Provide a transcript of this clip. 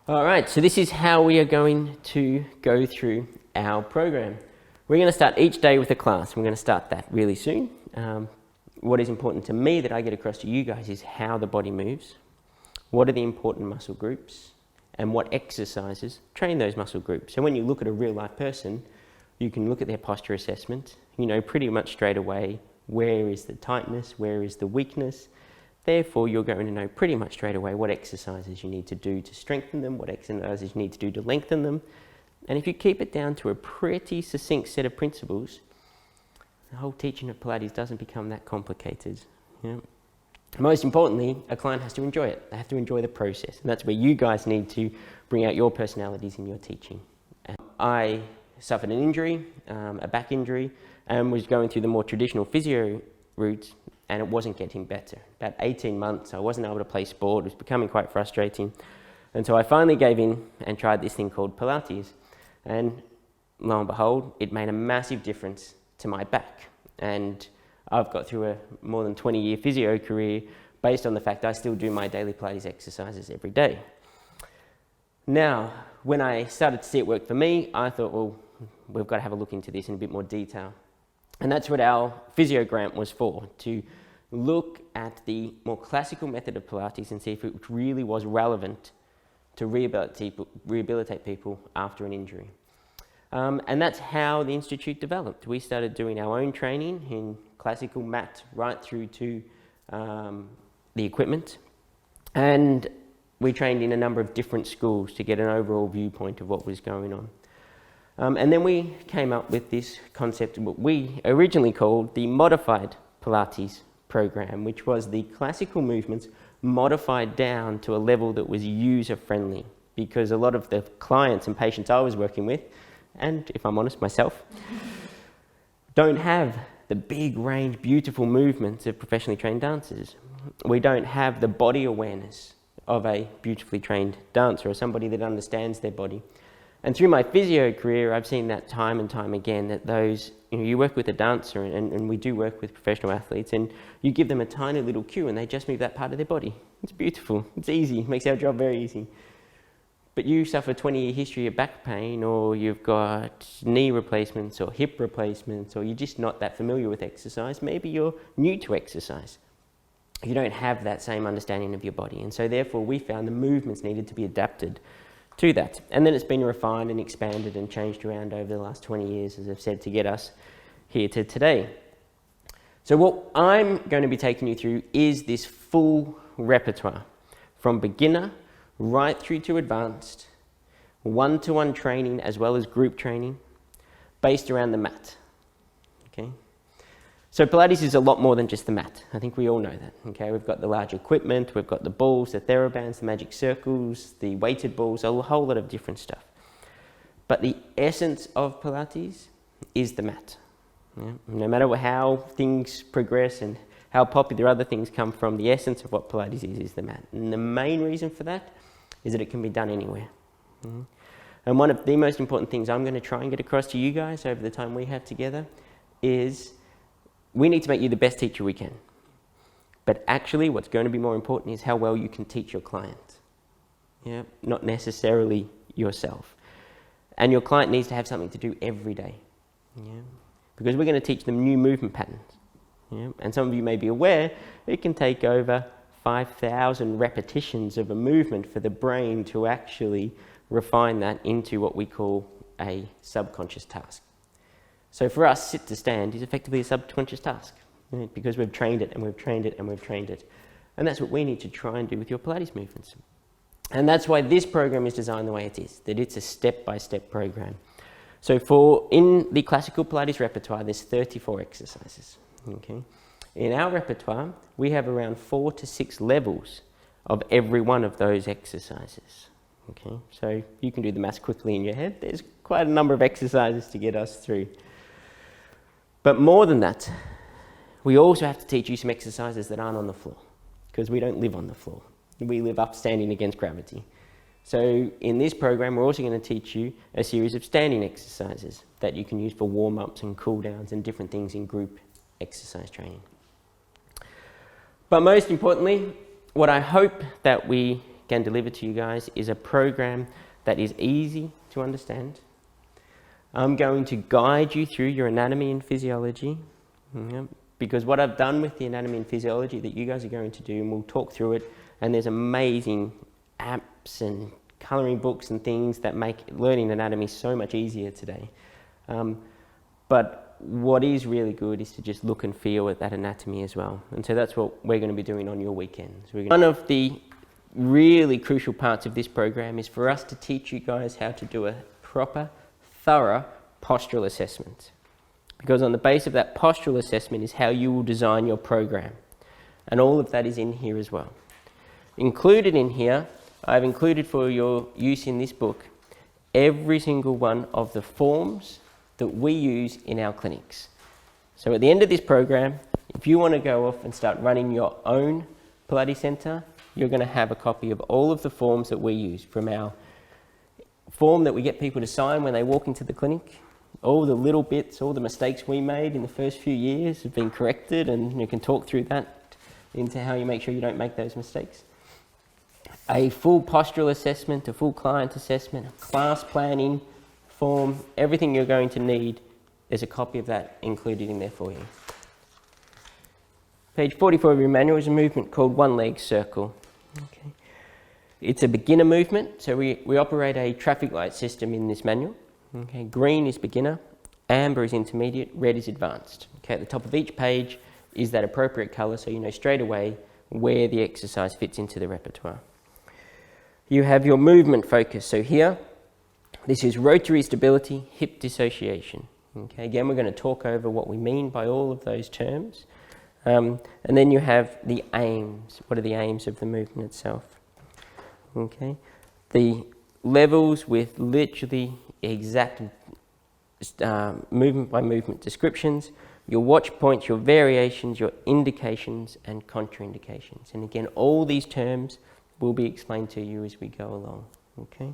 All right, so this is how we are going to go through our program. We're going to start each day with a class. We're going to start that really soon. What is important to me that I get across to you guys is how the body moves, what are the important muscle groups, and what exercises train those muscle groups. So when you look at a real life person, you can look at their posture assessment, you know pretty much straight away where is the tightness, where is the weakness. Therefore, you're going to know pretty much straight away what exercises you need to do to strengthen them, what exercises you need to do to lengthen them. And if you keep it down to a pretty succinct set of principles, the whole teaching of Pilates doesn't become that complicated. Yeah. Most importantly, a client has to enjoy it. They have to enjoy the process. And that's where you guys need to bring out your personalities in your teaching. I suffered an injury, a back injury, and was going through the more traditional physio route, and it wasn't getting better. About 18 months, I wasn't able to play sport. It was becoming quite frustrating. And so I finally gave in and tried this thing called Pilates. And lo and behold, it made a massive difference to my back. And I've got through a more than 20-year physio career based on the fact I still do my daily Pilates exercises every day. Now, when I started to see it work for me, I thought, well, we've got to have a look into this in a bit more detail. And that's what our physio grant was for, to look at the more classical method of Pilates and see if it really was relevant to rehabilitate people after an injury. And that's how the Institute developed. We started doing our own training in classical mat right through to the equipment. And we trained in a number of different schools to get an overall viewpoint of what was going on. And then we came up with this concept, what we originally called the Modified Pilates program, which was the classical movements modified down to a level that was user-friendly, because a lot of the clients and patients I was working with, and if I'm honest, myself, don't have the big range, beautiful movements of professionally trained dancers. We don't have the body awareness of a beautifully trained dancer or somebody that understands their body. And through my physio career, I've seen that time and time again, that those, you work with a dancer, and we do work with professional athletes, and you give them a tiny little cue and they just move that part of their body. It's beautiful, it's easy, it makes our job very easy. But you suffer 20-year history of back pain, or you've got knee replacements or hip replacements, or you're just not that familiar with exercise. Maybe you're new to exercise. You don't have that same understanding of your body. And so therefore we found the movements needed to be adapted to that. And then it's been refined and expanded and changed around over the last 20 years, as I've said, to get us here to today. So what I'm going to be taking you through is this full repertoire, from beginner right through to advanced, one-to-one training as well as group training, based around the mat. Okay? So Pilates is a lot more than just the mat. I think we all know that. Okay, we've got the large equipment, we've got the balls, the therabands, the magic circles, the weighted balls, a whole lot of different stuff. But the essence of Pilates is the mat. Yeah? No matter how things progress and how popular other things come from, the essence of what Pilates is the mat. And the main reason for that is that it can be done anywhere. Mm-hmm. And one of the most important things I'm going to try and get across to you guys over the time we have together is we need to make you the best teacher we can. But actually what's going to be more important is how well you can teach your client. Yeah? Not necessarily yourself. And your client needs to have something to do every day. Yeah? Because we're going to teach them new movement patterns. Yeah? And some of you may be aware it can take over 5,000 repetitions of a movement for the brain to actually refine that into what we call a subconscious task. So for us, sit to stand is effectively a subconscious task, right? Because we've trained it and we've trained it and we've trained it. And that's what we need to try and do with your Pilates movements. And that's why this program is designed the way it is, that it's a step-by-step program. So in the classical Pilates repertoire, there's 34 exercises. Okay? In our repertoire, we have around 4 to 6 levels of every one of those exercises. Okay? So you can do the maths quickly in your head. There's quite a number of exercises to get us through. But more than that, we also have to teach you some exercises that aren't on the floor, because we don't live on the floor. We live up standing against gravity. So in this program, we're also going to teach you a series of standing exercises that you can use for warm-ups and cool-downs and different things in group exercise training. But most importantly, what I hope that we can deliver to you guys is a program that is easy to understand. I'm going to guide you through your anatomy and physiology, because what I've done with the anatomy and physiology that you guys are going to do, and we'll talk through it, and there's amazing apps and colouring books and things that make learning anatomy so much easier today. But what is really good is to just look and feel at that anatomy as well. And so that's what we're going to be doing on your weekends. One of the really crucial parts of this program is for us to teach you guys how to do a proper, thorough postural assessment. Because on the base of that postural assessment is how you will design your program. And all of that is in here as well. Included in here, I've included for your use in this book, every single one of the forms that we use in our clinics. So at the end of this program, if you want to go off and start running your own Pilates Centre, you're going to have a copy of all of the forms that we use, from our form that we get people to sign when they walk into the clinic. All the little bits, all the mistakes we made in the first few years have been corrected, and you can talk through that into how you make sure you don't make those mistakes. A full postural assessment, a full client assessment, a class planning form, everything you're going to need, there's a copy of that included in there for you. Page 44 of your manual is a movement called one leg circle. Okay. It's a beginner movement, so we operate a traffic light system in this manual. Okay. Green is beginner, amber is intermediate, red is advanced. Okay. At the top of each page is that appropriate colour, so you know straight away where the exercise fits into the repertoire. You have your movement focus, so here, this is rotary stability, hip dissociation. Okay, again, we're going to talk over what we mean by all of those terms. And then you have the aims. What are the aims of the movement itself? Okay, the levels with literally exact movement by movement descriptions, your watch points, your variations, your indications and contraindications. And again, all these terms will be explained to you as we go along. Okay.